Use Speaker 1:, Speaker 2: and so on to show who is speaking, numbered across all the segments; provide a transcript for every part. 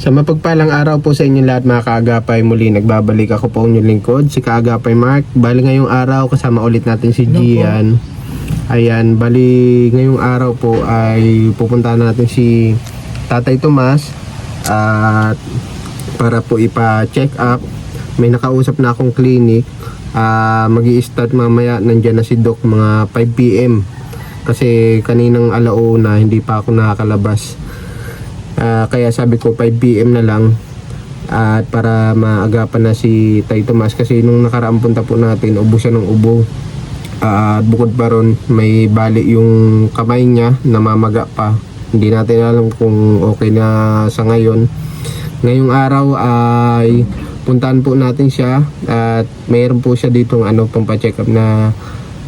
Speaker 1: Sa mapagpalang araw po sa inyo lahat mga kaagapay, muli nagbabalik ako po inyong lingkod, si Kaagapay Mark. Bali ngayong araw kasama ulit natin si Gian. Ayan, bali ngayong araw po ay pupuntahan natin si Tatay Tomas at para po ipa-check up. May nakausap na akong clinic. Magi-start mamaya, nandyan na si Doc mga 5 PM. Kasi kaninang alauna hindi pa ako nakakalabas. Kaya sabi ko 5 PM na lang at para maagapan na si Tay Tomas kasi nung nakaraang punta po natin ubo siya ng ubo at bukod pa ron may bali yung kamay niya, namamaga pa. Hindi natin alam kung okay na sa ngayon. Ngayong araw ay puntahan po natin siya at mayroon po siya ditong pampacheck up na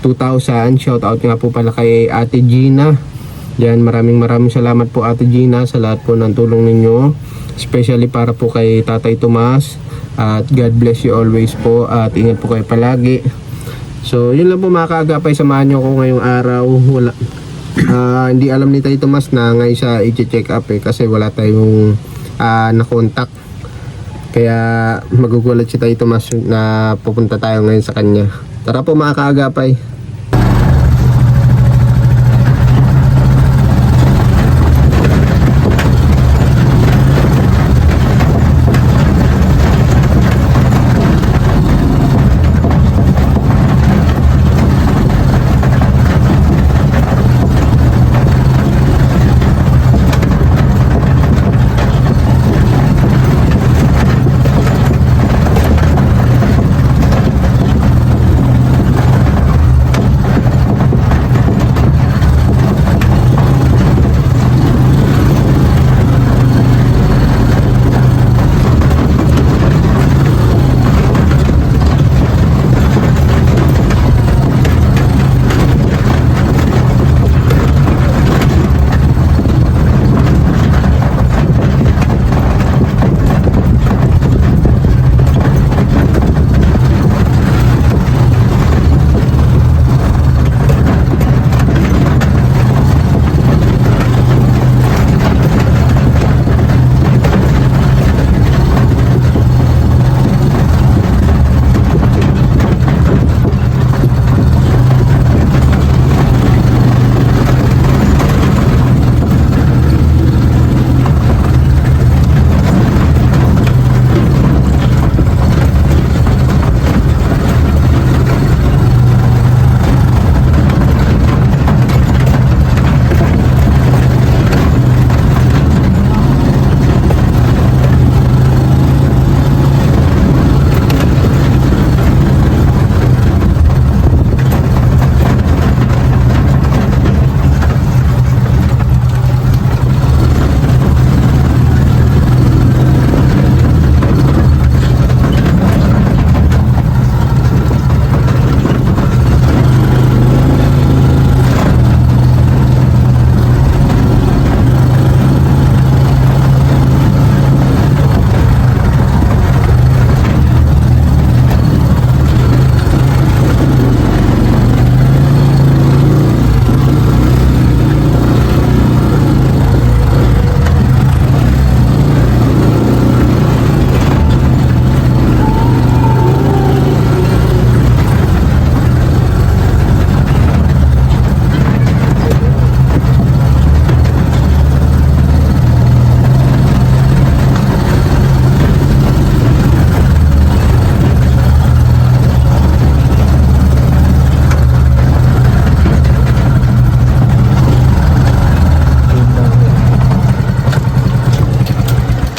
Speaker 1: 2,000. Shout out nga po pala kay Ate Gina. Yan, maraming salamat po Ate Gina sa lahat po ng tulong ninyo, especially para po kay Tatay Tomas, at God bless you always po at ingat po kayo palagi. So yun lang po mga kaagapay, samahan nyo ko ngayong araw. Hindi alam ni Tay Tomas na ngayon siya i-check up kasi wala tayong na-contact, kaya magugulat si Tay Tomas na pupunta tayo ngayon sa kanya. Tara po mga kaagapay.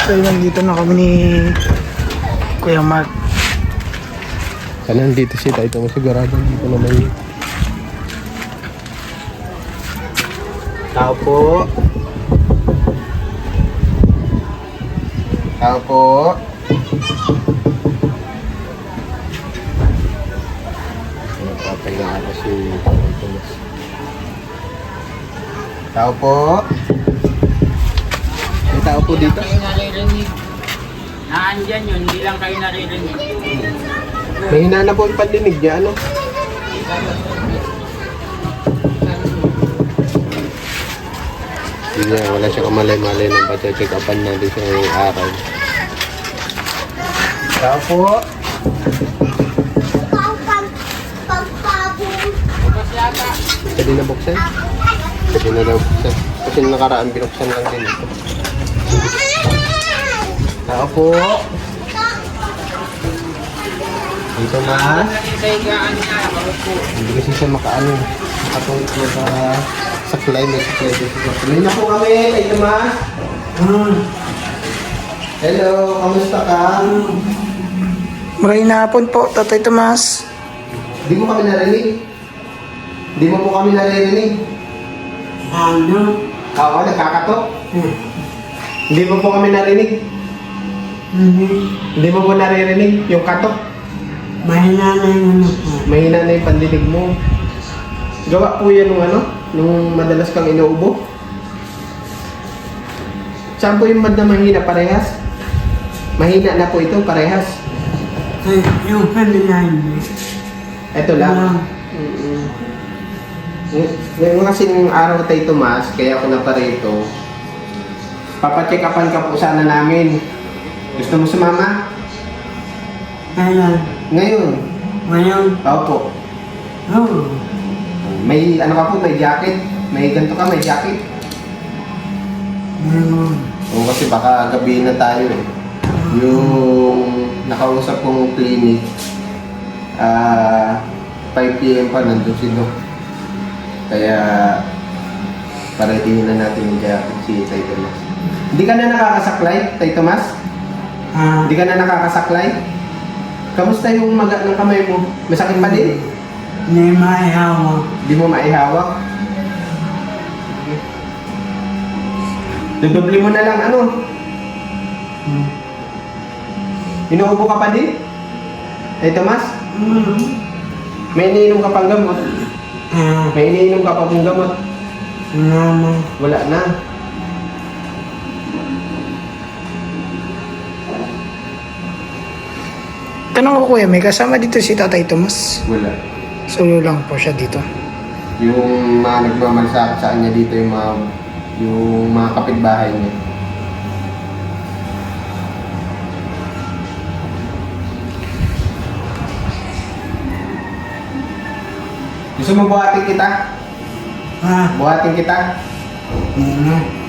Speaker 2: So nandito na kami ni Kuya Mark.
Speaker 1: Nandito si Tay Tomas, sigurado dito naman yun. Tao po. Tao po. Napatay na ako si Tay Tomas. Tao po. May tao po dito.
Speaker 3: Kayo naririnig. Naandyan yun, hindi lang kayo naririnig.
Speaker 1: Mahina na po ang pandinig niya, ano? niya. Wala siya kamalay-malay ng check upan natin siya ngayong araw. Tao po. Pwede na buksan? Pwede na daw buksan. Kasi nakaraan binuksan lang din ito. Tao po. Dito mas. Hindi kasi siya makaano. Makatulog mo sa saklay. May saklay dito. Tuloy na po kami. Dito mas. Hello. Kamusta ka?
Speaker 2: Maraming hapon po, Tatay Tomas.
Speaker 1: Hindi mo kami narinig? Hindi mo po kami naririnig? Oo, nakakatok. Hindi mo po kami narinig? Hindi mo po naririnig yung katok?
Speaker 4: Mahina na yung ano po.
Speaker 1: Mahina na yung pandinig mo. Gawa po yan nung madalas kang inuubo? Saan po yung na mahina parehas? Mahina na po ito parehas.
Speaker 4: Yung kanila hindi.
Speaker 1: Ito lang. Ngayon kasi nung araw tayo Tomas, kaya ako naparito. Papacheck upan ka po sana namin. Gusto mo sumama?
Speaker 4: Kailan?
Speaker 1: Ngayon.
Speaker 4: Ngayon?
Speaker 1: Opo.
Speaker 4: Oo.
Speaker 1: May ano ka po, may jacket. May ganito ka, may jacket.
Speaker 4: Ngayon.
Speaker 1: Oo, kasi baka gabi na tayo eh. Yung nakausap kong clinic, 5 PM pa nandun si Doc. Kaya paratingin na natin yung jacket si Tay Tomas. Hindi ka na nakakasaklay, Tay Tomas? Hindi ka na nakakasaklay? Kamusta yung maga ng kamay mo? Masakit pa din?
Speaker 4: Hindi maihawa.
Speaker 1: Hindi mo maihawak? Dudubli mo na lang Inuubo ka pa din? Tay Tomas? May iniinom ka pang gamot? May iniinom ka pa pang gamot?
Speaker 4: Naman.
Speaker 1: Wala na.
Speaker 2: Tanong ko kuya, may kasama dito si Tatay Tomas.
Speaker 1: Wala.
Speaker 2: Solo lang po siya dito.
Speaker 1: Yung mga nagmamalasakit sa kanya dito, yung mga kapitbahay niya. Gusto mo buhatin kita? Buhatin kita?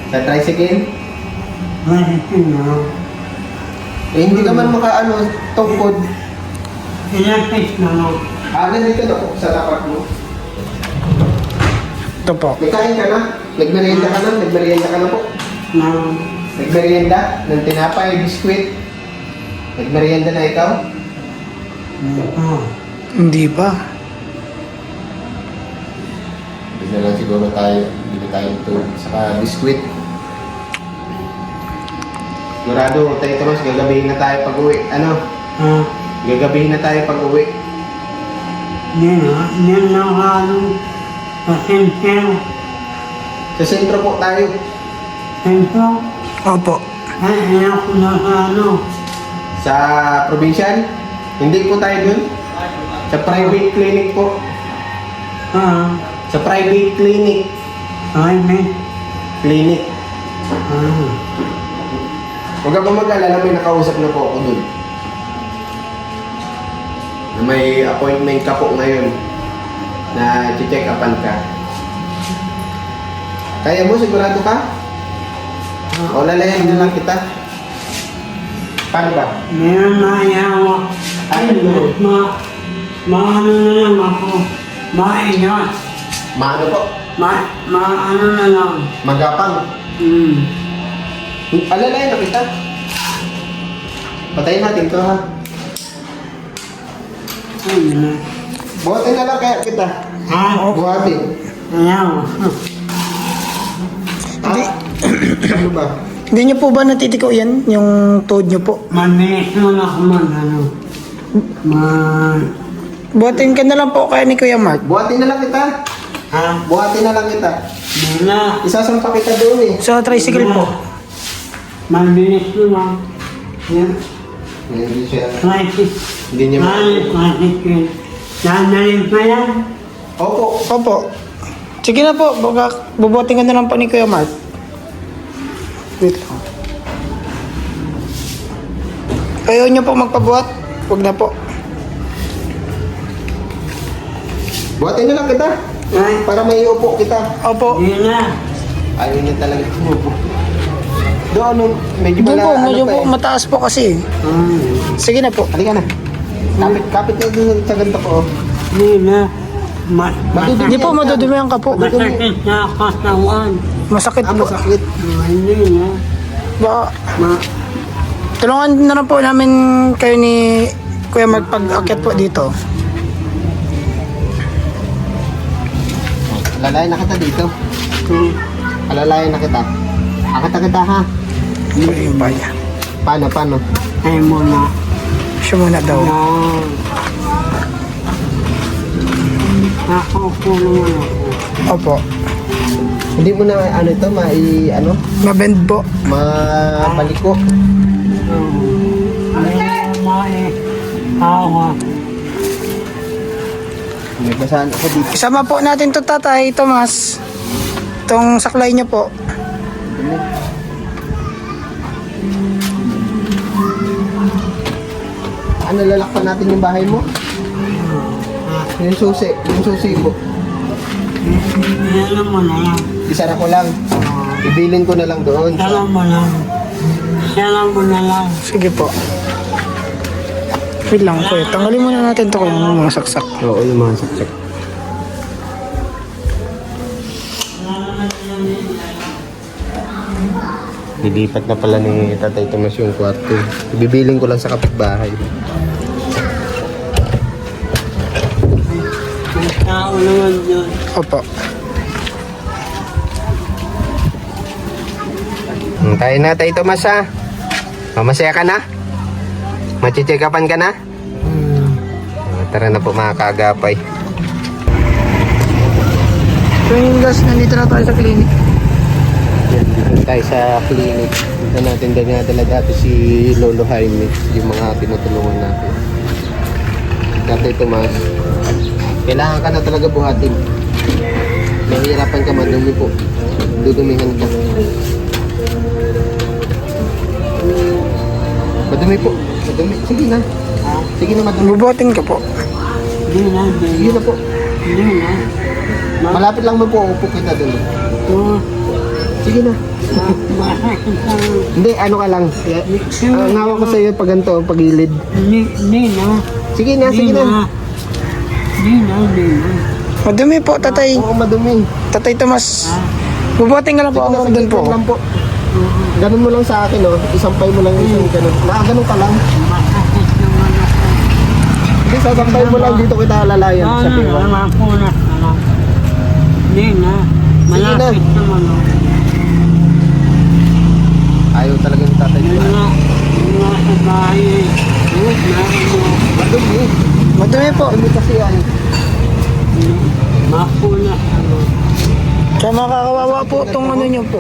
Speaker 1: Sa tricycle? Eh, hindi ka man tungkod.
Speaker 4: Pinapit na mo.
Speaker 1: Nandito na po sa tapat mo.
Speaker 2: Ito po.
Speaker 1: May kain ka na? Nagmerienda ka na? Nagmerienda ka na po? Nagmerienda? Ng tinapay, biskwit? Nagmerienda na ikaw?
Speaker 2: Hindi pa.
Speaker 1: Hindi na lang siguro tayo. Hindi na tayo ito. Saka biskwit. Sigurado, Tay Tomas, gagabihin na tayo pag-uwi. Gagabihin na tayo pag-uwi.
Speaker 4: Yan lang ano. Pasensya.
Speaker 1: Sa sentro po tayo.
Speaker 4: Sensya.
Speaker 2: Opo.
Speaker 4: Ay, ako na sa ano.
Speaker 1: Sa provincial. Hindi po tayo dun. Sa private clinic po. Sa private clinic.
Speaker 4: Ay, may.
Speaker 1: Clinic. Huwag ka mag-alala, may nakausap na po ako dun. Na may appointment ka po ngayon na check upan ka. Kaya mo, sigurado ka? O lalayan na lang kita. Paano ba?
Speaker 4: Meron maihawa. Ay, maano na lang ako. Maingat.
Speaker 1: Maano po?
Speaker 4: Maano na lang.
Speaker 1: Magapang. Alalayan na kita. Patayin natin to ha. Buhatin na lang kaya kita. Buhatin.
Speaker 4: Ayaw.
Speaker 2: Hindi,
Speaker 1: Ano ba?
Speaker 2: hindi niyo po ba natitiko yan? Yung tuhod niyo po?
Speaker 4: Mabilis naman ako ano.
Speaker 2: Buhatin ka na lang po kaya ni Kuya Mark.
Speaker 1: Buhatin na lang kita. Buhatin na lang kita.
Speaker 4: Wala.
Speaker 1: Isasampa kita doon eh.
Speaker 2: Sa tricycle po.
Speaker 4: Mabilis naman. Yan.
Speaker 1: Hindi siya.
Speaker 4: Traffic.
Speaker 1: Hindi niya
Speaker 4: Traffic. Dadalhin pa yan.
Speaker 1: Opo.
Speaker 2: Opo. Sige na po, baka bubuhatin ka na lang po ni Kuya Mark. Wait lang. Ayaw nyo po magpabuhat? Huwag na po.
Speaker 1: Buhatin nyo lang kita.
Speaker 4: Ay,
Speaker 1: Para may upo kita.
Speaker 2: Opo.
Speaker 4: yun na.
Speaker 1: Ayaw niya talaga umupo. Doon, ano, medyo
Speaker 2: Doon po,
Speaker 1: ano
Speaker 2: medyo
Speaker 1: pa
Speaker 2: po
Speaker 1: eh.
Speaker 2: mataas po kasi. Sige na po.
Speaker 1: Halika na. Kapit na dun sa ganito ko.
Speaker 4: Yun na.
Speaker 1: Madudumi
Speaker 2: Hindi po,
Speaker 1: yan.
Speaker 2: madudumihan ka po.
Speaker 4: Masakit na katawan.
Speaker 2: Masakit
Speaker 1: Ah,
Speaker 2: po.
Speaker 1: masakit.
Speaker 4: Hindi na.
Speaker 2: Baka,
Speaker 4: Ma
Speaker 2: tulungan na lang po namin kayo ni Kuya Mark pag-akyat po dito.
Speaker 1: Alalayan na kita dito. Alalayan na kita. Akita kita ha.
Speaker 2: Ito yung baya.
Speaker 1: Paano?
Speaker 4: ay mo na.
Speaker 2: Siya muna daw.
Speaker 4: Yan. Nakaupo naman ako.
Speaker 2: Opo.
Speaker 1: Hindi mo na ano ito,
Speaker 2: Mabend po.
Speaker 1: mapaliko.
Speaker 4: Awa.
Speaker 1: May basahan ako dito.
Speaker 2: Isama po natin to Tatay Tomas. Itong saklay niyo po.
Speaker 1: Ano, lalakpan natin yung bahay mo? Yung susi po.
Speaker 4: Yan mo na lang.
Speaker 1: Isara ko lang. Ibilin ko na lang doon.
Speaker 4: Yan mo lang. Yan mo na lang.
Speaker 2: Sige po. Wait lang Kuya. Tanggalin muna natin to yung mga saksak.
Speaker 1: Oo, yung mga saksak. Nilipat na pala ni Tatay Tomas yung kwarto. Ibibiling ko lang sa kapitbahay.
Speaker 4: May tao naman doon.
Speaker 2: Opo.
Speaker 1: Tayo na, Tatay Tomas ha. Mamasaya ka na? Machichekapan ka na? Tara na po mga kaagapay.
Speaker 2: So yung guys, nandito na tayo sa clinic.
Speaker 1: Dito tayo sa clinic. Dito natin dinadala dati si Lolo Jaime, yung mga tinutulungan natin. Tatay Tomas, kailangan ka na talaga buhatin. Mahihirapan ka, madumi po. Dudumihan ka. Madumi po. Madumi. Sige na. Sige na, madumi.
Speaker 2: Bubuhatin ka po.
Speaker 4: Hindi na,
Speaker 1: Sige na po.
Speaker 4: hindi na.
Speaker 1: Malapit lang mo po, upo kita doon.
Speaker 4: Ito,
Speaker 1: Sige na.
Speaker 4: masakit lang.
Speaker 1: Hindi, ano ka lang. Ang hawak ko sa iyo pag ganito, pagilid.
Speaker 4: Hindi na.
Speaker 1: Sige na, sige na.
Speaker 4: Hindi na.
Speaker 2: Madumi po, Tatay.
Speaker 1: Oo, madumi.
Speaker 2: Tatay Tomas. Bubuhatin ka lang po
Speaker 1: Sige na,
Speaker 2: ako doon po.
Speaker 1: lang po. Ganun mo lang sa akin, oh. Isampay mo lang yung ganun. Ganun ka lang.
Speaker 4: Masakit naman ako.
Speaker 1: Hindi, sasampay mo lang dito kita alalayan sa
Speaker 4: Ano
Speaker 1: piwa.
Speaker 4: na, mapunas na lang. Hindi na. Malapit naman ako.
Speaker 1: Ayaw talaga ng tatay
Speaker 4: Yun
Speaker 1: ko.
Speaker 4: nga. Yun nga sa bahay. Yun na.
Speaker 1: Madumi.
Speaker 2: Madumi po.
Speaker 1: Madumi kasi yan.
Speaker 4: Mapunas ako.
Speaker 2: Kaya makakawawa po itong ano nyo po.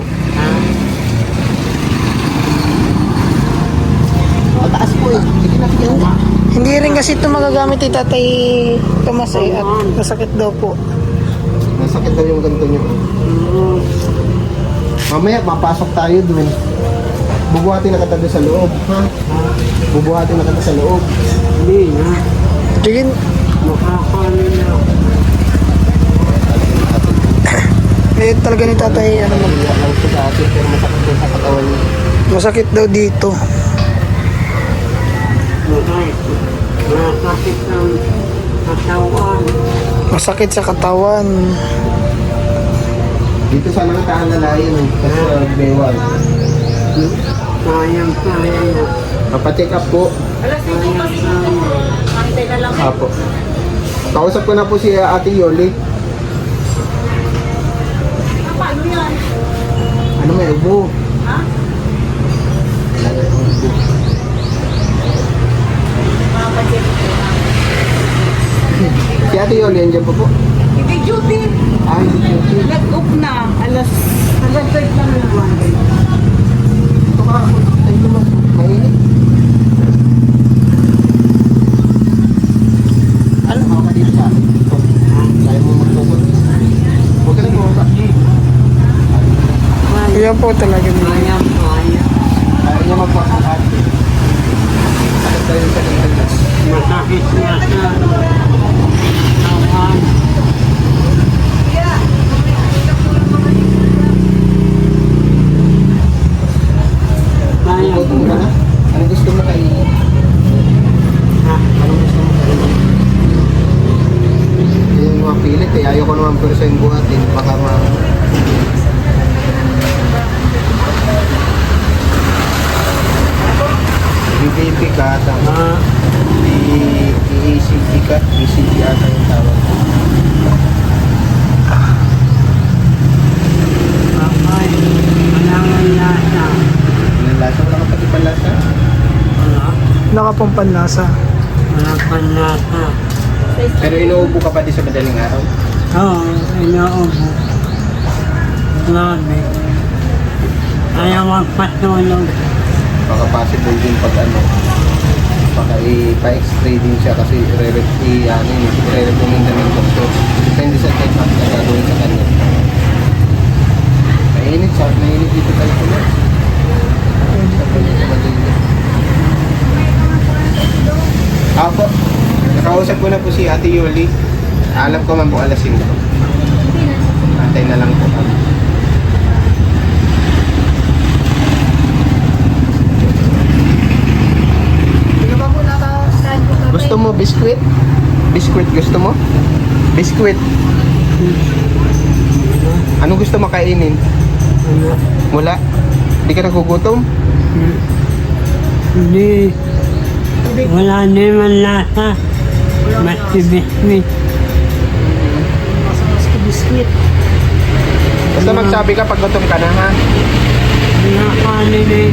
Speaker 1: Mataas po eh. Sige na, sige na.
Speaker 2: Hindi rin kasi ito magagamit ni Tatay Tomas eh. At masakit daw po.
Speaker 1: Nasakit daw yung ganito nyo. Mamaya, mapasok tayo dun. Bubuhatin na kita doon sa loob. Ha? Bubuhatin na kita sa loob.
Speaker 4: Hindi na.
Speaker 2: Sige,
Speaker 4: Makakano na ako.
Speaker 2: eh talaga ni Tatay ano mag
Speaker 1: Iyak lang po sa atin, pero masakit po sa katawan niya.
Speaker 2: masakit daw dito.
Speaker 4: Masakit ng katawan.
Speaker 2: Masakit sa katawan.
Speaker 1: Dito sana nga kahalalayan eh. Kasi bewal.
Speaker 4: Sayang na.
Speaker 1: Papacheck up po. Apo. Kausap ko na po si Ate Yoli.
Speaker 3: Paano yan?
Speaker 1: Ano may ubo?
Speaker 3: Ha?
Speaker 1: Wala na yung ubo.
Speaker 3: Papacheck ko.
Speaker 1: Si Ate Yoli, andyan po po.
Speaker 3: Hindi duty.
Speaker 1: Ay, hindi.
Speaker 3: Nag-off na. Alas 3 lang naman.
Speaker 1: Ito ka. Tayo naman. Mainit. Ano? Ako ka dito sa akin. Ito. Kaya mo magtukot. Huwag ka na bumaba.
Speaker 2: Kaya po talaga nila.
Speaker 4: Sayang po.
Speaker 1: Ayaw niya magpapakad. Sakit tayo sa likod.
Speaker 4: Masakit na sa kawan. Kaya
Speaker 1: Gutom ka na? Ano gusto mo kainin?
Speaker 4: ha?
Speaker 1: Ano gusto mo kainin? Hindi yung mga pilit eh. Ayaw ko naman pero sa yung buhatin. Baka BBB ka ata. ECG ka. ECG ata yung tawag.
Speaker 4: Bakay, walang lasa.
Speaker 1: Yung lasa, wala ka pati palasa?
Speaker 4: Wala.
Speaker 2: Wala ka pong panlasa.
Speaker 4: Walang panlasa.
Speaker 1: Pero inuubo ka pa di sa madaling araw?
Speaker 4: Oo, inaubo. Grabe. Ayaw magpatulog.
Speaker 1: Baka possible din pag ano, baka ipa-x-ray din siya kasi i-recommend ng doktor. Depende sa check-up na gagawin sa kanya. Mainit siya, mainit dito tayo ko na. Sa kanya sa madali. Ako, nakausap ko na po si Ate Yoli. Alam ko man po alas 5. Antay na lang po kami.
Speaker 2: Hindi ba po naka-stand po kami?
Speaker 1: Gusto mo biskwit? Biskwit gusto mo? Biskwit. Ano gusto mo kainin? Wala? Hindi ka nagugutom?
Speaker 4: Hindi. Wala naman lasa. Maski biscuit.
Speaker 2: Maski biscuit.
Speaker 1: Basta magsabi ka pag gutom ka na ha.
Speaker 4: Wala kanin eh.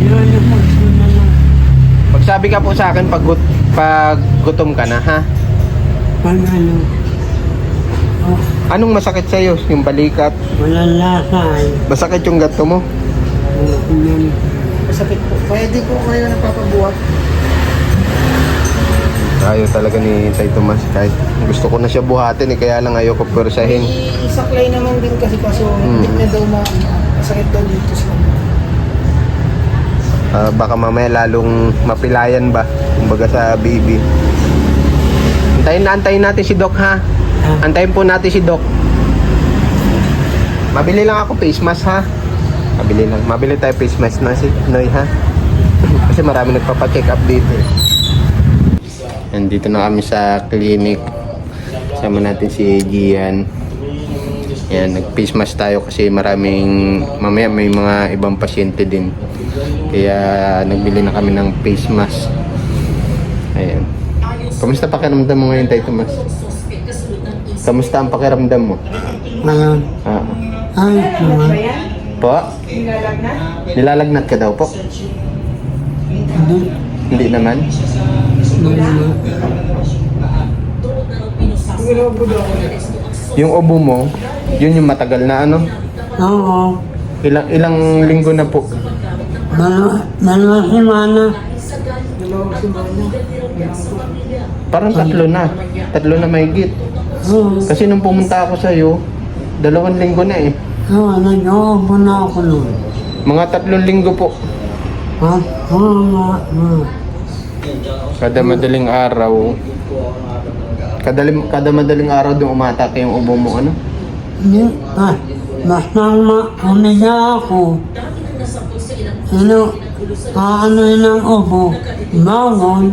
Speaker 4: Yun ang gusto na lang.
Speaker 1: Magsabi ka po sa akin pag gutom ka na ha.
Speaker 4: Pag ano. Oh,
Speaker 1: Anong masakit sa'yo? Yung balikat?
Speaker 4: walang lasa eh.
Speaker 1: Masakit yung gato mo?
Speaker 4: Yun.
Speaker 2: Masakit po. Pwede po kayo napapabuhat.
Speaker 1: Ayaw talaga ni Tay Tomas. Kahit gusto ko na siya buhatin eh. Kaya lang ayaw ko persahin.
Speaker 2: Isaklay naman din kasi kaso hindi na daw masakit daw dito sa
Speaker 1: Baka mamaya lalong mapilayan ba? Kumbaga sa baby. Antayin natin si Doc ha. Antayin po natin si Doc. Mabili lang ako face mask ha. Mabili tayo face mask na si Noy ha. Kasi marami nagpapa-check up dito eh. Nandito na kami sa clinic. Sama natin si Gian. Yan, nag-face mask tayo kasi mamaya may mga ibang pasyente din. Kaya nagbili na kami ng face mask. Ayan. Kamusta pakiramdam mo ngayon, Tay Tomas? Kamusta ang pakiramdam mo?
Speaker 4: Ngayon.
Speaker 1: Ah.
Speaker 4: Ay, naman.
Speaker 1: Po? Nilalagnat ka daw po?
Speaker 4: Hindi.
Speaker 1: Hindi naman? Yung ubo mo, yun yung matagal na ano?
Speaker 4: Oo.
Speaker 1: Ilang linggo na po?
Speaker 4: Dalawa semana.
Speaker 1: Parang tatlo na. Tatlo na mahigit.
Speaker 4: Oo.
Speaker 1: Kasi nung pumunta ako sa'yo, 2 linggo na eh.
Speaker 4: Oo, nag-uubo na ako nun.
Speaker 1: Mga 3 linggo po.
Speaker 4: Ha? Oo.
Speaker 1: Kada madaling araw. Kada madaling araw doon umatake yung ubo mo ano?
Speaker 4: Hindi. Basta umiga ako. Aanoin ang ubo. Bangon.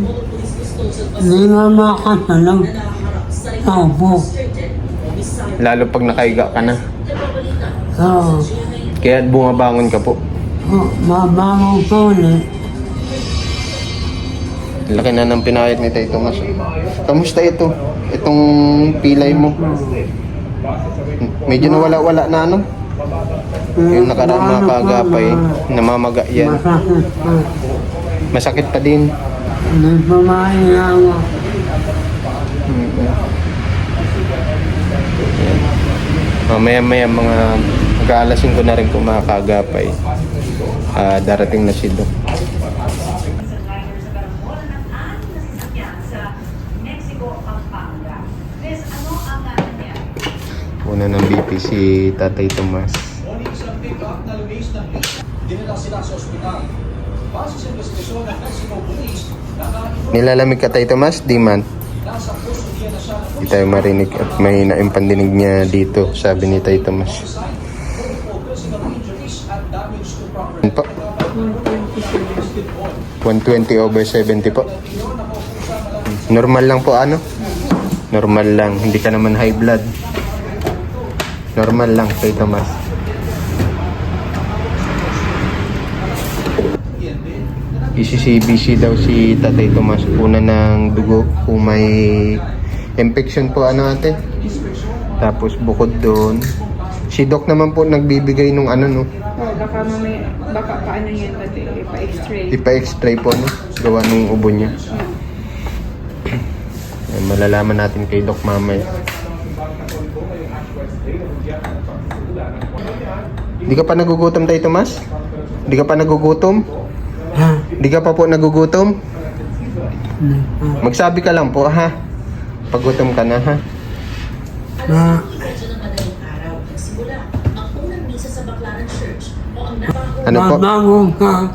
Speaker 4: Hindi nga makasalog sa ubo.
Speaker 1: Lalo pag nakahiga ka na.
Speaker 4: Oo.
Speaker 1: Kaya bumabangon ka po.
Speaker 4: Mabangon ko ulit.
Speaker 1: Laki na ng pinayat ni Tay Tomas. Kamusta ito? Itong pilay mo? Medyo nawala-wala na ano? Yung nakaraan mga kagapay, namamaga yan.
Speaker 4: Masakit pa.
Speaker 1: Masakit pa din.
Speaker 4: Hindi pa maiyawa.
Speaker 1: Mamaya-maya mga mag-aalasin ko na rin kung mga kagapay. Darating na si Doc. Una ng BP si Tatay Tomas. Nilalamig ka tayo, Tomas? Di man. Di tayo marinig at mahina yung pandinig niya dito, sabi ni Tay Tomas. Ano po? 120/70 po. Normal lang po ano? Normal lang, hindi ka naman high blood. Normal lang, Tay Tomas. ECCBC daw si Tatay Tomas, una ng dugo kung may infection po ano ate. Tapos bukod doon, si Doc naman po nagbibigay nung ano no.
Speaker 5: Oh, baka paano yan pati ipa-x-ray.
Speaker 1: Ipa-x-ray po no, gawa nung ubo niya. Ay, malalaman natin kay Doc mamaya. Di ka pa nagugutom Tay Tomas? Di ka pa nagugutom?
Speaker 4: Ha?
Speaker 1: Di ka pa po nagugutom? Magsabi ka lang po ha. Pagutom ka na ha.
Speaker 4: Na,
Speaker 1: Ano po?
Speaker 4: babago ka,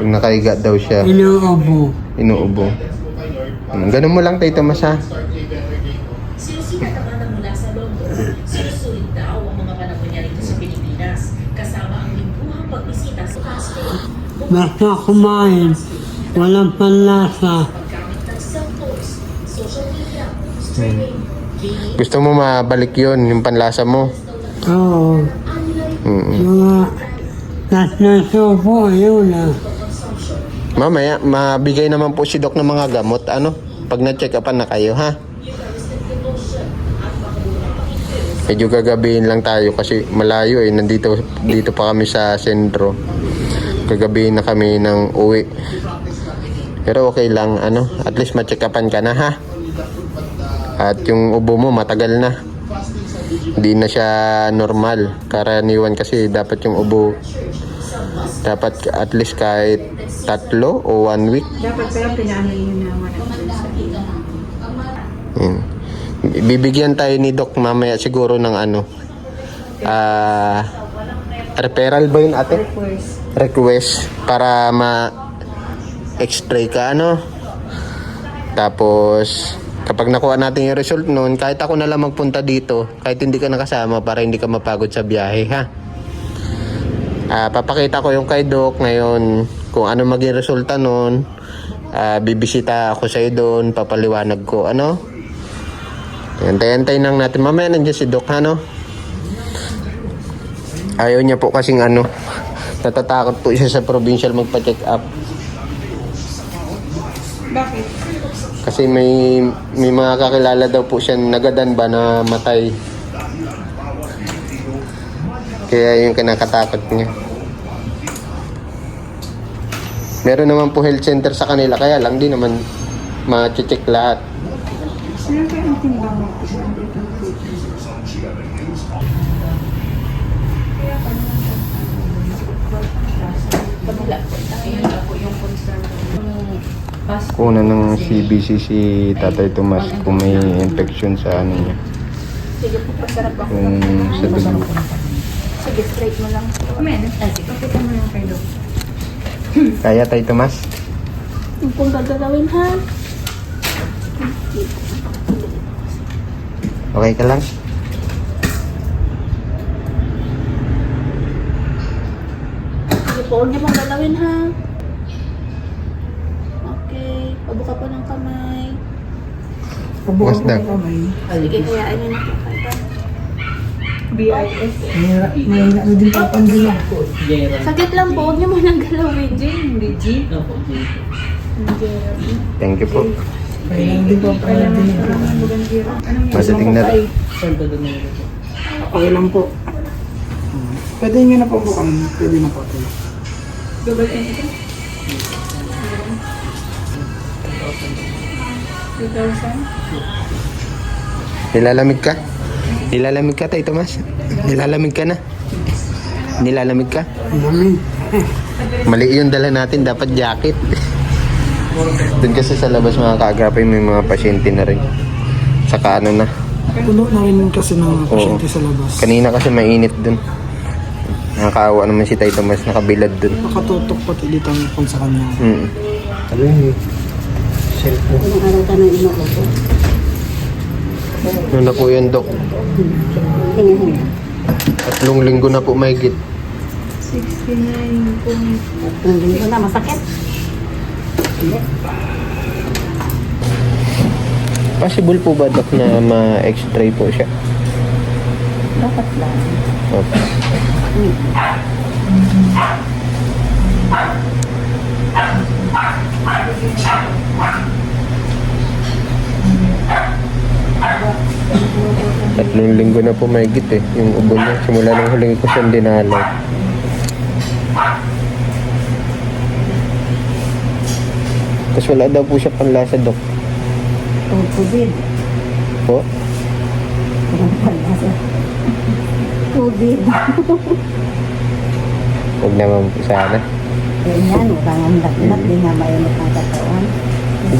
Speaker 1: Pag nakahiga daw siya,
Speaker 4: inuubo.
Speaker 1: inuubo. Ganun mo lang Tay Tomas ha.
Speaker 6: Sinusikat naman na mula sa London, sinusulit daw ang mga panahon niya rito sa Pilipinas, kasama ang lingguhang pagbisita sa castle,
Speaker 4: Basta kumain, walang panlasa.
Speaker 6: paggamit ng cellphones, social media, streaming, gaming,
Speaker 1: Gusto mo mabalik yon yung panlasa mo?
Speaker 4: Oo, mga tatlong supo, yun na.
Speaker 1: Mamaya, mabigay naman po si Doc ng mga gamot. Ano? Pag na-check upan na kayo ha. Medyo gagabihin lang tayo kasi malayo eh. Dito pa kami sa sentro. Gagabihin na kami ng uwi. Pero okay lang, ano? At least ma-check upan ka na ha. At yung ubo mo matagal na. Hindi na siya normal. Karaniwan kasi dapat yung ubo dapat at least kahit 3 o 1 week.
Speaker 5: Dapat pala pinaano yun na
Speaker 1: Yan. Bibigyan tayo ni Doc mamaya siguro ng ano. Referral ba yun ate? Request para ma-x-ray ka ano. Tapos kapag nakuha natin yung result noon, kahit ako na lang magpunta dito, kahit hindi ka nakasama para hindi ka mapagod sa biyahe ha. Papakita ko yung kay Doc ngayon kung ano maging resulta noon. Bibisita ako sa iyo doon, papaliwanag ko ano. Antay-antay lang natin. Mamaya nandiyan si Doc ano. Ayaw niya po kasing ano, natatakot po siya sa provincial magpa-check up.
Speaker 5: Bakit?
Speaker 1: Kasi may mga kakilala daw po siya nagadan ba na matay. Kaya yung kinakatakot niya. Meron naman po health center sa kanila, kaya lang di naman ma-check lahat.
Speaker 5: Sino kaya ang timbang mo?
Speaker 1: Kuna ng CBC si Tatay Tomas kung may infection sa ano niya.
Speaker 5: Sige po, pasarap ako.
Speaker 1: Kung sa dugo.
Speaker 5: Sige, straight mo lang. Amen. Pakita mo lang kay Doc.
Speaker 1: Kaya Tay Tomas?
Speaker 5: Yung pong gagawin ha.
Speaker 1: Okay ka lang?
Speaker 5: Sige po, huwag niyo pong gagawin ha. Okay, pabuka po ng kamay.
Speaker 1: Bukas daw.
Speaker 5: Sige, hayaan niyo na po kayo. BIS.
Speaker 2: May na din po pandila.
Speaker 5: Sakit lang po, huwag niyo munang galawin. Hindi, G.
Speaker 1: Thank you po.
Speaker 2: May din po pandila.
Speaker 1: Madating na rin.
Speaker 2: Okay lang po. Pwede nyo na po bukan. Pwede na po.
Speaker 5: Double N ito? 2,000?
Speaker 1: Nilalamig ka? Nilalamig ka Tay Tomas? Nilalamig ka na? Nilalamig ka? Mali yung dala natin, dapat jacket. Doon kasi sa labas mga kaagapay may mga pasyente na rin. Saka ano na.
Speaker 2: Puno na rin kasi ng pasyente sa labas.
Speaker 1: Kanina kasi mainit doon. Nakakaawa naman si Tay Tomas, nakabilad dun.
Speaker 2: Nakatutok pati dito ang phone sa kanya.
Speaker 1: Sabi niya, cellphone.
Speaker 4: Ilang araw ka na inuupo.
Speaker 1: Ano na po yun, Dok?
Speaker 4: Hinga-hinga.
Speaker 1: 3 linggo na po mahigit.
Speaker 5: 69 kung
Speaker 4: Hindi ko na masakit. Hindi.
Speaker 1: Possible po ba, Dok, na ma-x-ray po siya?
Speaker 4: Dapat lang.
Speaker 1: Okay. Tatlong linggo na po mahigit eh, yung ubo niya. Simula nung huling ko siyang dinalaw. Tapos wala daw po siya panlasa, Dok.
Speaker 4: Tubig.
Speaker 1: Po?
Speaker 4: Tubig.
Speaker 1: Huwag naman po sana.
Speaker 4: Ganyan, walang ang laknat, di nga mainit ang katawan.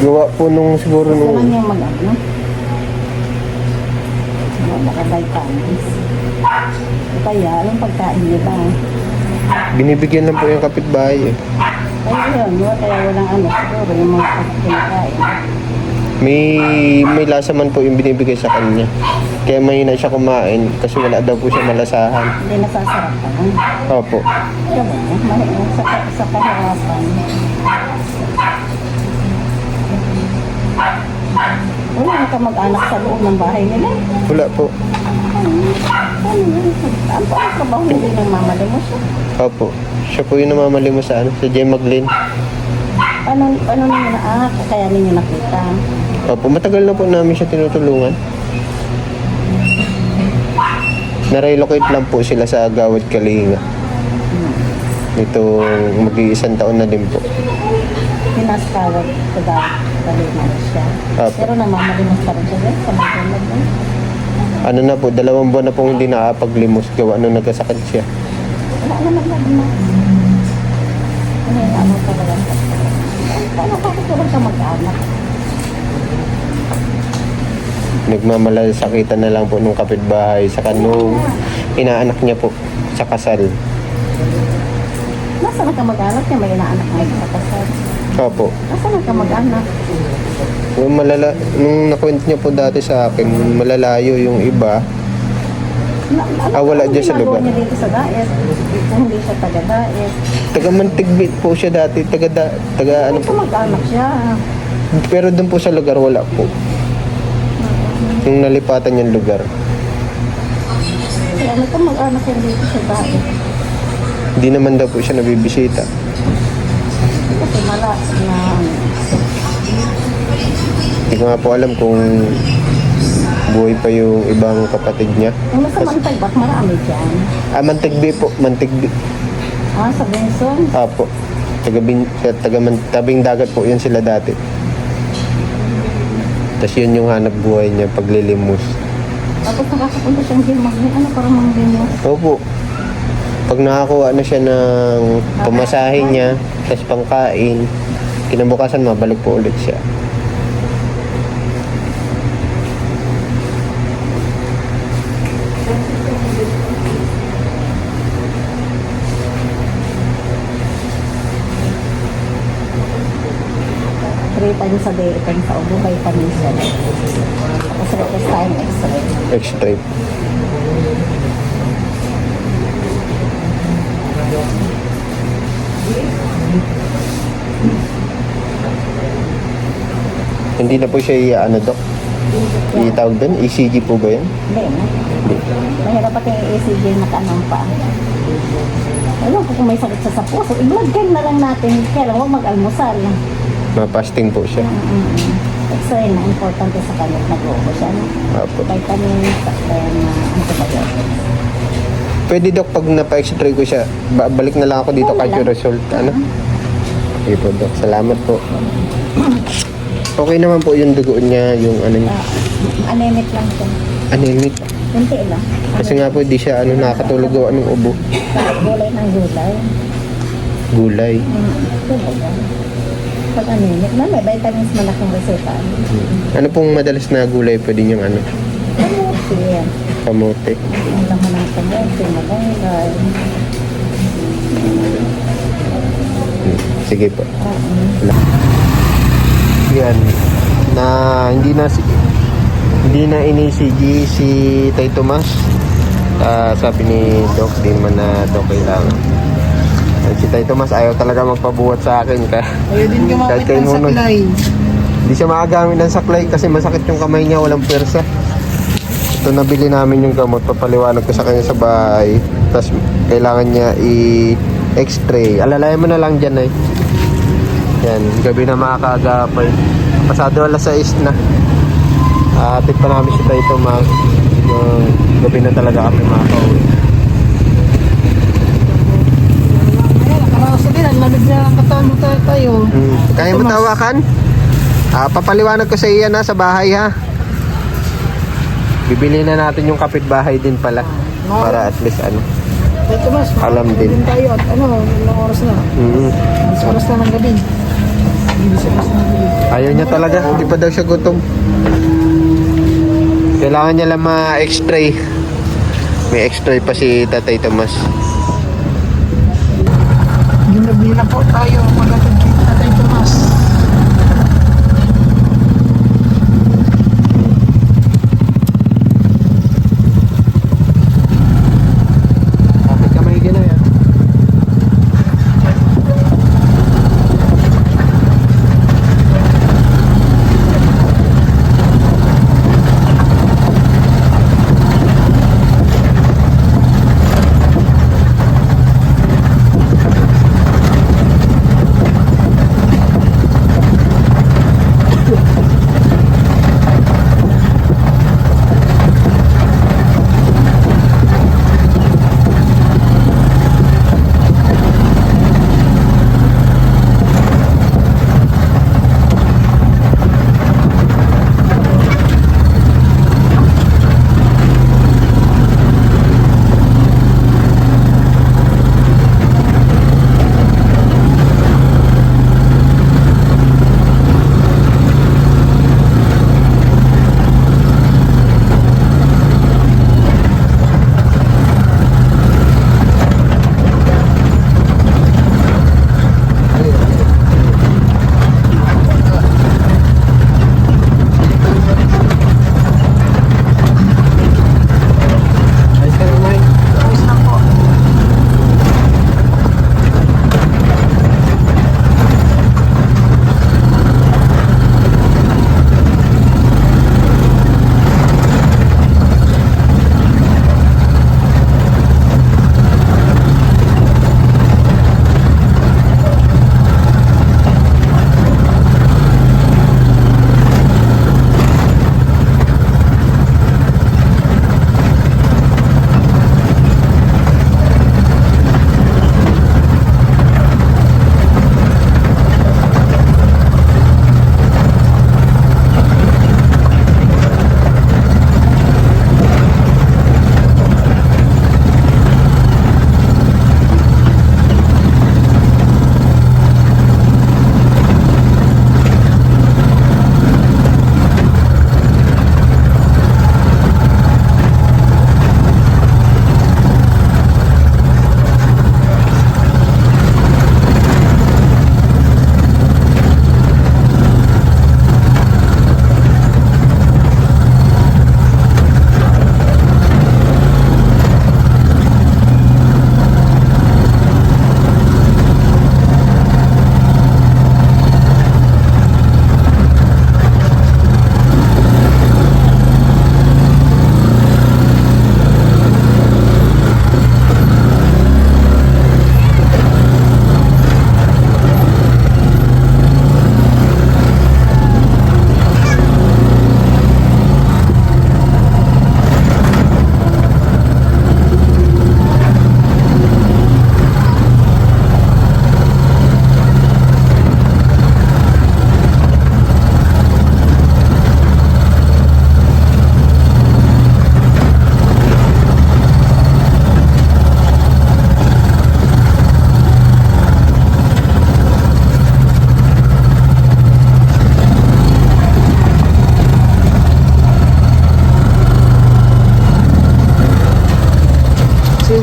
Speaker 1: Gawa po nung siguro
Speaker 4: Gusto lang
Speaker 1: nung...
Speaker 4: niya mag-ano. Baka vitamins. Kaya, anong pagkain niya ba?
Speaker 1: Binibigyan lang po yung kapitbahay eh.
Speaker 4: Kaya yun, kaya walang ano, siguro yung mga kinakain.
Speaker 1: May lasa man po yung binibigay sa kanya. Kaya mahina siya kumain kasi wala daw po siya malasahan.
Speaker 4: Hindi nasasarap ka lang.
Speaker 1: Opo.
Speaker 4: Kaya ba, mahirap sa kahirapan. Wala ka mag-anak sa loob ng bahay nila.
Speaker 1: Wala po.
Speaker 4: Ano yun? Ang trabaho hindi nang mamali mo siya.
Speaker 1: Opo. Siya po yung namamali mo sa ano, sa J. Maglin.
Speaker 4: Paano ninyo na kaya ninyo nakita?
Speaker 1: Opo, matagal na po namin siya tinutulungan. Na-relocate lang po sila sa Agawad, Kalinga. Itong mag-iisang taon na din po.
Speaker 4: Pinaskawag sa dali na siya.
Speaker 1: Opo.
Speaker 4: Pero namamalimos pa rin siya dyan sa mga ganun.
Speaker 1: Ano na po, 2 buwan na pong hindi nakapaglimos gawa nung nagkasakit siya.
Speaker 4: Wala naman na. Ano yung ano talaga? Paano kakasulang ka mag-anak?
Speaker 1: Nagmamalasakitan na lang po nung kapitbahay sa kanong inaanak niya po sa kasal.
Speaker 4: Nasaan ka mag-anak niya? May inaanak ngayon sa kasal.
Speaker 1: Opo.
Speaker 4: Nasaan ka mag-anak?
Speaker 1: Nung nakwento niya po dati sa akin, malalayo yung iba. Wala dyan sa lugar.
Speaker 4: Ano niya dito sa daet? Kung hindi siya taga-daet.
Speaker 1: Taga Mantigbit po siya dati, taga ano
Speaker 4: Kung
Speaker 1: po.
Speaker 4: mag-anak siya.
Speaker 1: Pero doon po sa lugar wala po. Yung nalipatan yung lugar.
Speaker 4: Kaya ano kung mag-anak yan dito sa daet?
Speaker 1: Hindi naman daw po siya nabibisita.
Speaker 4: Kasi mala na
Speaker 1: Hindi ko nga po alam kung buhay pa yung ibang kapatid niya.
Speaker 4: yung nasa Mantay, ba't marami dyan?
Speaker 1: Mantigbi po, Mantigbi.
Speaker 4: Sa Benson?
Speaker 1: Apo. Tabing dagat po, yun sila dati. Tapos yun yung hanap buhay niya, paglilimos.
Speaker 4: Tapos nakakapunta siyang gilmag. Ano parang mga gilmag?
Speaker 1: Opo. Pag nakakuha na siya ng pamasahe niya, tapos pangkain, kinabukasan mabalik po ulit siya.
Speaker 4: Three times a day, itong sa ubo, vitamins yan. Tapos request time x-ray.
Speaker 1: X-ray. Hindi na po siya ano, Dok? Itawag doon? ECG po ba yan?
Speaker 4: Hindi, no? Mahirap pati yung ECG na kanang pa. Alam ko kung may sakit sa puso, i-blood chem na lang natin. Kaya lang, huwag mag-almusal.
Speaker 1: Ma-fasting po siya.
Speaker 4: X-ray na importante sa kanya. Nag-ubo siya. No?
Speaker 1: Apo.
Speaker 4: Vitamins, antibiotics.
Speaker 1: Pwede, Dok, pag napa-x-ray ko siya, balik na lang ako dito cardio result. Ano? Okay po, Dok. Salamat po. Okay naman po yung dugo niya, yung ano niya.
Speaker 4: Anemic lang siya.
Speaker 1: Anemic.
Speaker 4: Kunti lang.
Speaker 1: Kasi nga po, di siya nakakatulog o anong ubo.
Speaker 4: Gulay ng gulay.
Speaker 1: Gulay.
Speaker 4: Talaga. Pag anemic na, may vitamins malaking reseta.
Speaker 1: Ano pong madalas na gulay pwede niyang ano?
Speaker 4: Kamuti yan.
Speaker 1: Kamote.
Speaker 4: Ang laman ng kamuti, malunggay.
Speaker 1: Sige po. Yan. Na hindi na ini-ECG si Tay Tomas. Sabi ni Doc, di man na Doc kailangan. Si Tay Tomas ayaw talaga magpabuhat sa akin.
Speaker 2: Ayaw din
Speaker 1: Kahit
Speaker 2: gumamit
Speaker 1: kay
Speaker 2: ng
Speaker 1: Nunoy.
Speaker 2: saklay.
Speaker 1: Hindi siya makagamit ng saklay kasi masakit yung kamay niya, walang pwersa. Ito nabili namin yung gamot, papaliwanag ko sa kanya sa bahay. Tapos kailangan niya i-x-ray. Alalayan mo na lang dyan Yan, gabi na makakagapay. Pasado alas 6 na. Atid pa namin si Tay Tomas. Gabi na talaga kami makakauwi.
Speaker 2: Nakaraos din, ang lamig na ang katawan mo tayo.
Speaker 1: Kaya mo tawakan? Papaliwanag ko sa iya na sa bahay ha. Bibili na natin yung kapitbahay din pala. Para at least
Speaker 2: Tay Tomas,
Speaker 1: alam din.
Speaker 2: tayo at ilang oras na? Ilang oras na ng gabi.
Speaker 1: Ayaw niya talaga, hindi pa daw siya gutom. Kailangan niya lang ma-x-ray. May x-ray pa si Tatay Tomas.
Speaker 2: Ginabi na po tayo pagdating kay Tatay Tomas.
Speaker 1: May kamay gina yan.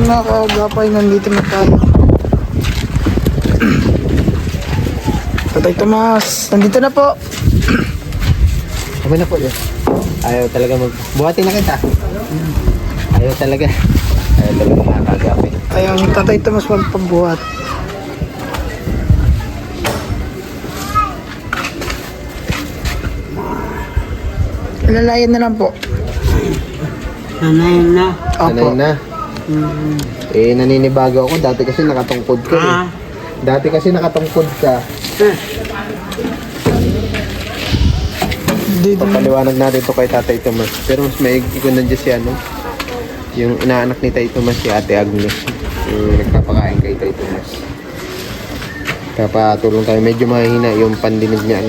Speaker 2: mga kaagapay, nandito na tayo. Tatay Tomas, nandito na po.
Speaker 1: Kami na po yun. Ayaw talaga buhatin na kita. Ayaw talaga makakagapit.
Speaker 2: Ayaw ni Tatay Tomas magpagbuhat. Ilalayan na lang po.
Speaker 1: Sanay
Speaker 2: Opo.
Speaker 1: na. Naninibago ako. Dati kasi nakatungkod ka eh. Dati kasi nakatungkod ka.
Speaker 2: Dito.
Speaker 1: Papaliwanag natin ito kay Tatay Tomas. Pero mas maigi ko nandiyan si ano. Yung inaanak ni Tatay Tomas, si Ate Agnes. Yung nagpapakain kay Tatay Tomas. Kapatulong tayo. Medyo mahina yung pandinig niya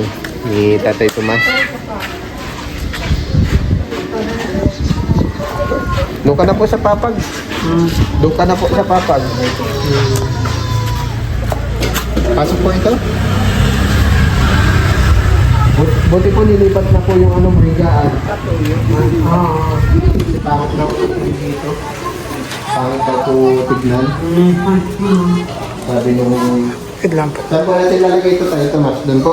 Speaker 1: ni Tatay Tomas. Doon ka na po sa papag. Doon ka na po sa papag. Pasok po ito. Buti po nilipat na po yung higaan. Pangit na po dito. Pangit na po tignan. Sabi nung...
Speaker 2: Wait lang po.
Speaker 1: Saan po natin lalagay ito tayo, Tomas? Doon po.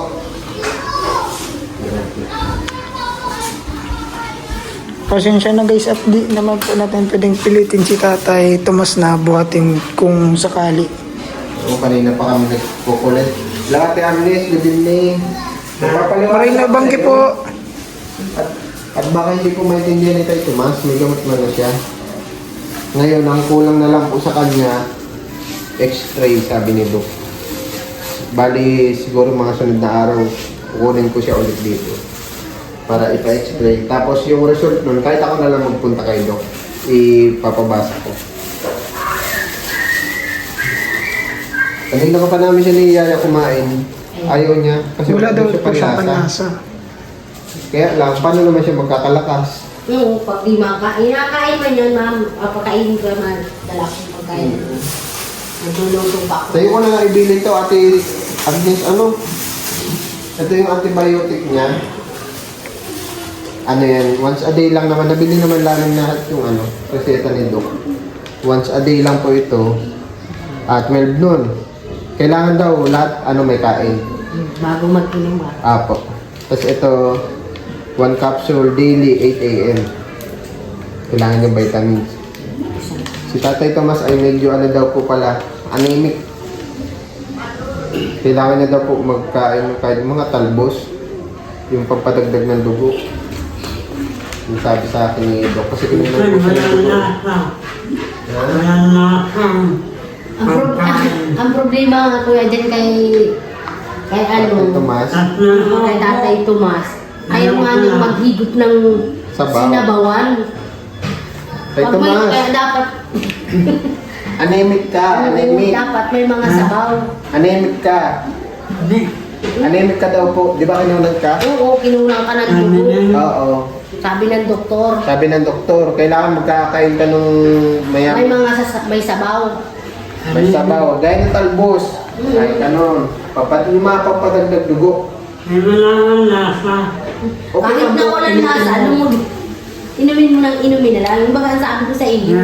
Speaker 2: Pasensya na guys at di naman po natin pwedeng pilitin si Tatay Tomas na buhatin kung sakali.
Speaker 1: O kanina pa kami nagkukulit. Lahat ni Agnes, good evening.
Speaker 2: Maray na banggi po.
Speaker 1: At baka hindi po maintindihan ni Tay Tomas, may gamot man na siya. Ngayon, ang kulang na lang po sa kanya, x-ray, sabi ni Doc. Bali, siguro mga sunod na araw, kukunin ko siya ulit dito para ipa-x-ray. Tapos yung result nun, kahit ako na lang magpunta kay Doc, ipapabasa ko. Kanina pa namin siya ni Yaya kumain. Ayaw niya. Kasi
Speaker 2: Wala daw
Speaker 1: siya
Speaker 2: po siyang
Speaker 1: panlasa.
Speaker 2: panlasa.
Speaker 1: Kaya lang, paano naman siya magkakalakas?
Speaker 5: Oo, pag di makain, nakain man yan, ma'am. Pagkain ko naman, dala kong pagkain. Nagluluto pa ako.
Speaker 1: Sa'yo ko na nga ibili ito, Ate Agnes, ito yung antibiotic niya. Ano yan, once a day lang naman. Nabili naman lang lahat yung reseta ni Doc. Once a day lang po ito. At 12 nun. Kailangan daw lahat may kain.
Speaker 5: Bago mag-inom ba?
Speaker 1: Apo. Tapos ito, 1 capsule daily, 8 a.m. Kailangan yung vitamins. Si Tatay Tomas ay medyo daw po pala, anemic. Kailangan niya daw po magkain kahit mga talbos. Yung pampadagdag ng dugo. Yung sabi sa akin ni Doc. Kasi kinilang po siya ng dugo.
Speaker 5: Ang problema nga kuya dyan kay
Speaker 1: Tatay Tomas.
Speaker 5: kay Tatay Tomas, ayaw nga niyang maghigot ng
Speaker 1: Sabaw.
Speaker 5: sinabawan.
Speaker 1: Tay Tomas,
Speaker 5: Kaya dapat,
Speaker 1: anemic ka, anemic.
Speaker 5: dapat may mga sabaw.
Speaker 1: Anemic ka. Anemic ka daw po. Di ba kinunan ka?
Speaker 5: Oo, kinulang ka ng dugo.
Speaker 1: Oo.
Speaker 5: Sabi ng doktor,
Speaker 1: Sabi ng doktor, kailangan magkakain ka nung
Speaker 5: may
Speaker 1: mayami.
Speaker 5: mga may sabaw.
Speaker 1: May sabaw. Gaya ng talbos. Ay, ganun. Yung mga papadagdag dugo. Okay
Speaker 5: Kahit
Speaker 1: lang
Speaker 5: na
Speaker 1: po.
Speaker 5: walang lasa, ano mo, inumin mo ng inumin na lang. Yung baga sabi ko sa iyo.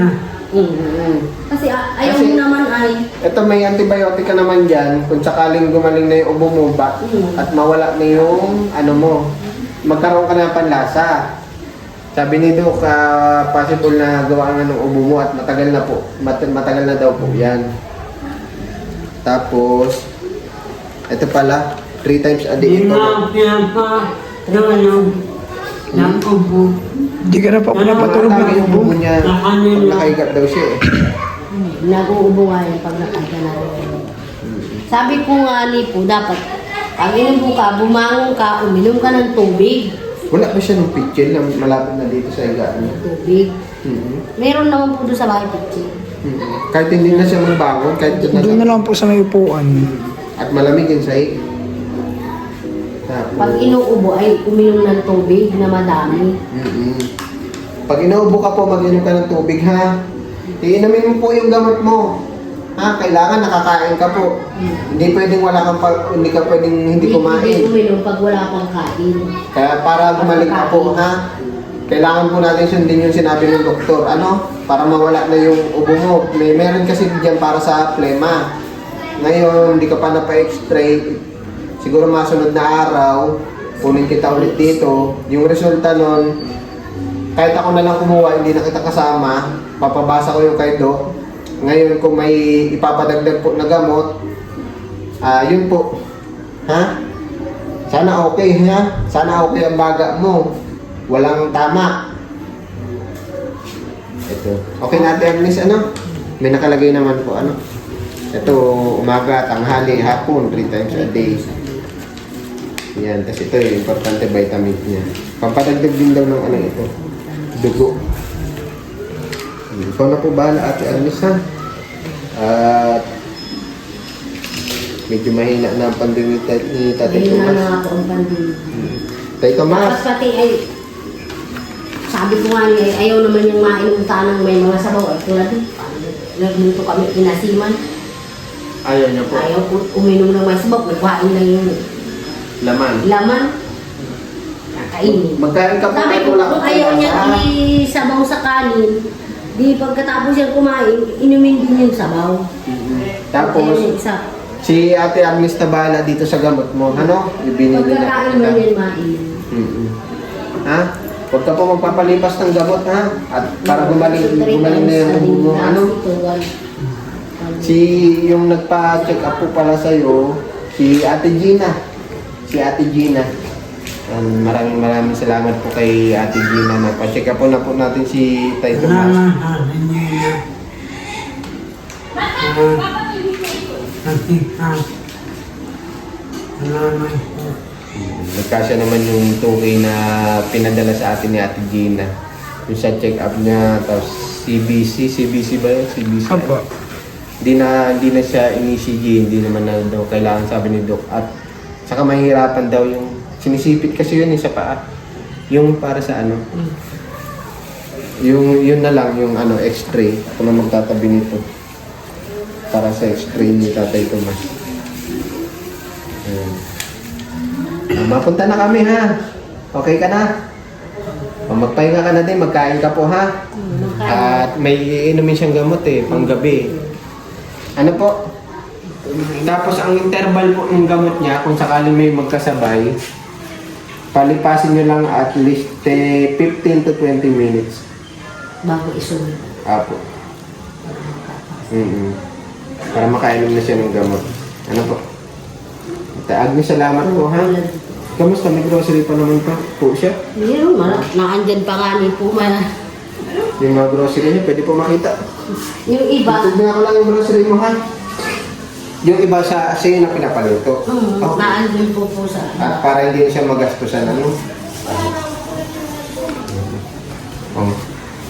Speaker 5: Kasi ayaw mo naman ay,
Speaker 1: Ito may antibiotic ka naman dyan. Kung sakaling gumaling na yung ubo mo at mawala na yung mo, magkaroon ka ng panlasa. Sabi ni Doc, possible na gawa nga ng ubo mo at matagal na po. Matagal na daw po yan. Tapos, ito pala, 3 times a day ito.
Speaker 2: Hindi ka na po pinapatulog ng
Speaker 1: yung
Speaker 2: ubo.
Speaker 1: ubo niya. Pag nakahigat daw siya eh.
Speaker 5: nag-uubo nga yun pag nakita natin. Sabi ko nga ni po, dapat, pag inubo ka, bumangon ka, uminom ka ng tubig.
Speaker 1: Wala ba siya ng pitchin na malapit na dito sa higaan niya?
Speaker 5: Tubig.
Speaker 1: Mhm.
Speaker 5: Meron naman po doon sa bahay pitchin.
Speaker 1: Mhm. Kahit hindi na siya magbangon, kahit
Speaker 2: Doon na lang po sa may upuan.
Speaker 1: at malamig yung sahig. Tapos,
Speaker 5: Pag inuubo ay uminom ng tubig na madami.
Speaker 1: Pag inuubo ka po, mag-inom ka ng tubig ha. Iinumin mo po yung gamot mo. Ha, kailangan nakakain ka po. Hindi pwedeng hindi ka pwedeng hindi
Speaker 5: Hindi
Speaker 1: kumain.
Speaker 5: uminom pag wala kang kain.
Speaker 1: Kaya para gumaling ka po ha, kailangan po natin sundin yung sinabi ng doktor. Para mawala na yung ubo mo. Meron kasi diyan para sa plema. Ngayon, hindi ka pa napa-x-ray. Siguro masunod na araw, kunin kita ulit dito. Yung resulta nun, kahit ako na lang kumuha, hindi na kita kasama, papabasa ko yung kay Doc. Ngayon, kung may ipapadagdag po na gamot, yun po. Ha? Sana okay, ha? Sana okay ang baga mo. Walang tama. Ito. Okay natin, Agnes, ano? May nakalagay naman po, ano? Ito, umaga, tanghali, hapon, 3 times a day. Yan, kasi ito yung importante vitamin niya. Pampadagdag din daw ng ano ito. Dugo. Ikaw na po bahala, Ate Agnes, ha? At medyo mahina na ang panding ni Tatay
Speaker 5: Ayun na
Speaker 1: Tomas.
Speaker 5: nga ako ang pandemig.
Speaker 1: Tatay Tomas,
Speaker 5: Tapos pati ay, sabi ko nga niya, ayaw naman yung mainom sanang may mga sabaw. Ay tulad din, nagluto kami inasiman.
Speaker 1: ayaw niya po.
Speaker 5: Ayaw po uminom ng may sabaw, nagwain lang yung
Speaker 1: Laman.
Speaker 5: laman. Nakainin.
Speaker 1: Magkain ka po
Speaker 5: Sabi
Speaker 1: kayo
Speaker 5: ko,
Speaker 1: lang.
Speaker 5: kung ayaw niya isabaw sa kanin, di pagkatapos siya kumain, inumin din yung sabaw.
Speaker 1: Tapos,
Speaker 5: Ayaw niya isa.
Speaker 1: si Ate Agnes na bahala dito sa gamot mo. Ano? Ibinili na
Speaker 5: Pagkakain mo yan, main.
Speaker 1: Ha? Huwag ka po magpapalipas ng gamot, ha? At para gumaling na yung dugo mo. Ano? Si yung nagpa-check up po pala sa'yo, si Ate Gina. Si Ate Gina. Maraming salamat po kay Ate Gina. Nagpa-check up po na po natin si Tay Tomas. Nagkasya naman yung 2K na pinadala sa atin ni Ate Gina. Yung sa check up niya, tapos CBC ba yun? CBC.
Speaker 2: Opo.
Speaker 1: Hindi na siya in-ECG, hindi naman na daw kailangan, sabi ni Doc. At saka mahihirapan daw yung sinisipit kasi yun sa paa. Yung para sa ano. Yun na lang yung ano x-ray. Ako na magtatabi nito. Para sa x-ray ni Tatay Tomas. Ayan. Mapunta na kami, ha? Okay ka na? Magpahinga ka na din, magkain ka po, ha? At may iinumin siyang gamot panggabi. Ano po? Tapos ang interval po ng gamot niya, kung sakaling may magkasabay, palipasin nyo lang at least 15 to 20 minutes.
Speaker 5: Bago isunod.
Speaker 1: Apo. Para makainom na siya ng gamot. Ano po? Agnes, salamat po, ha? Kamusta? May grocery pa naman po siya?
Speaker 5: Yun, naandyan pa nga ni Puma.
Speaker 1: Yung mga grocery niya, pwede po makita.
Speaker 5: Yung iba,
Speaker 1: Tignan ko lang yung grocery mo, ha? Yung iba sa iyo na pinapaluto. Okay.
Speaker 5: naandyan po sa
Speaker 1: Para hindi siya magastusan, ano?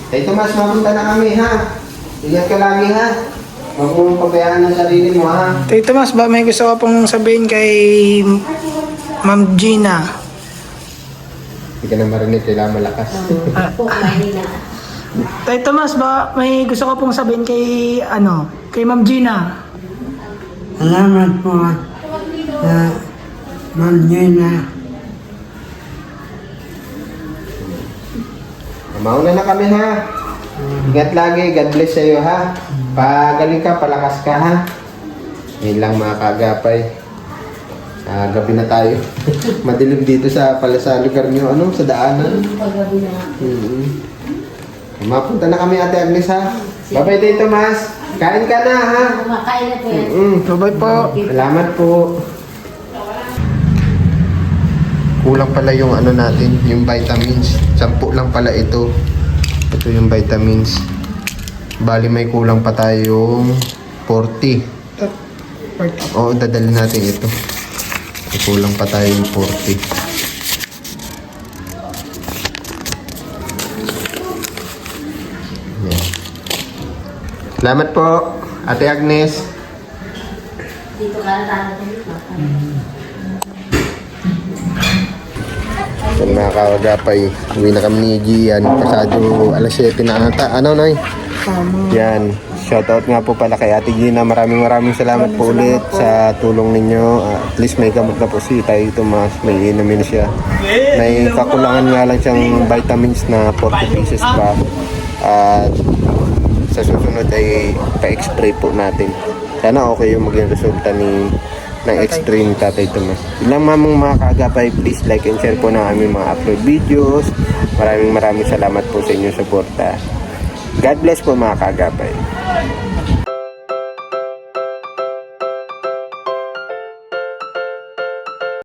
Speaker 1: Tay Tomas, mapunta na kami, ha? Ingat ka lagi, ha? Huwag mong pabayaan ng sarili mo, ha?
Speaker 2: Tay Tomas, ba may gusto ka pong sabihin kay Ma'am Gina?
Speaker 1: Hindi ka na marinig, kailangan malakas.
Speaker 5: po mahina.
Speaker 2: Tay Tomas, ba may gusto ka pong sabihin kay kay Ma'am Gina?
Speaker 7: Salamat po sa Ma'am Gina.
Speaker 1: Mauna na kami, ha? Ingat lagi, God bless sa'yo, ha? Pagaling ka, palakas ka, ha? Yun lang mga kagapay. Gabi na tayo. Madilim dito sa lugar niyo, sa daanan.
Speaker 5: Paggabi na nga.
Speaker 1: Mapunta na kami, Ate Agnes, ha? Bye-bye, Tay Tomas. Kain ka na, ha?
Speaker 5: Kumakain na po yan.
Speaker 2: Bye-bye po.
Speaker 1: Salamat po. Kulang pala yung natin, yung vitamins. 10 lang pala ito. Ito yung vitamins. Bali may kulang pa tayong 40. Oo, dadalhin natin ito. May kulang pa tayong 40. Yan. Salamat po, Ate Agnes.
Speaker 5: Dito ka na tayo.
Speaker 1: So mga kawagapay, uwi na kami ni Gian. Pasado alas 7 na ata. Ano, Noy? Yan. Shoutout nga po pala kay Ate Gina. Maraming salamat po ulit sa tulong ninyo. At least may gamot na po si Tay Tomas. May inumin siya. May kakulangan nga lang siyang vitamins na 40 pieces pa. At sa susunod ay pa-x-ray po natin. Sana okay yung maging resulta ng extreme Tatay Tomas. Ilang mamang mga kaagapay, please like and share po na aming mga upload videos. Maraming salamat po sa inyong suporta. God bless po mga kaagapay.